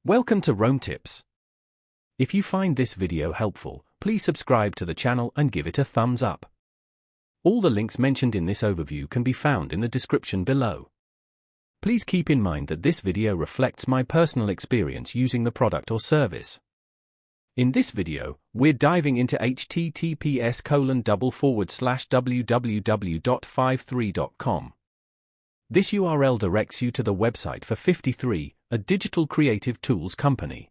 Welcome to Rome Tips. If you find this video helpful, please subscribe to the channel and give it a thumbs up. All the links mentioned in this overview can be found in the description below. Please keep in mind that this video reflects my personal experience using the product or service. In this video, we're diving into https://www.53.com. This URL directs you to the website for 53, a digital creative tools company.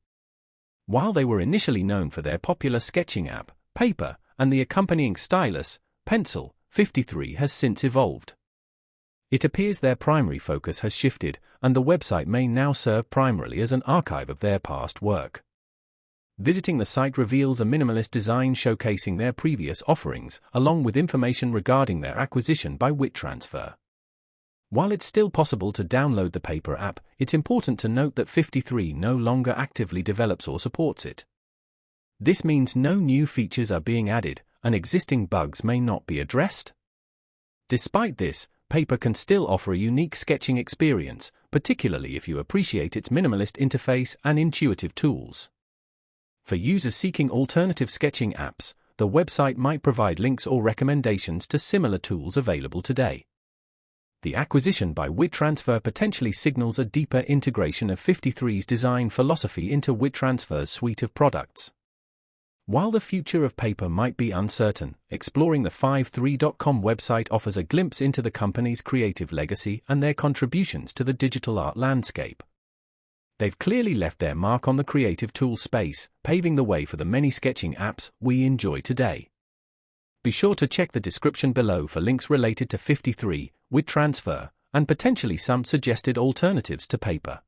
While they were initially known for their popular sketching app, Paper, and the accompanying stylus, Pencil, 53 has since evolved. It appears their primary focus has shifted, and the website may now serve primarily as an archive of their past work. Visiting the site reveals a minimalist design showcasing their previous offerings, along with information regarding their acquisition by WeTransfer. While it's still possible to download the Paper app, it's important to note that 53 no longer actively develops or supports it. This means no new features are being added, and existing bugs may not be addressed. Despite this, Paper can still offer a unique sketching experience, particularly if you appreciate its minimalist interface and intuitive tools. For users seeking alternative sketching apps, the website might provide links or recommendations to similar tools available today. The acquisition by WeTransfer potentially signals a deeper integration of 53's design philosophy into WeTransfer's suite of products. While the future of Paper might be uncertain, exploring the 53.com website offers a glimpse into the company's creative legacy and their contributions to the digital art landscape. They've clearly left their mark on the creative tool space, paving the way for the many sketching apps we enjoy today. Be sure to check the description below for links related to 53, WeTransfer, and potentially some suggested alternatives to Paper.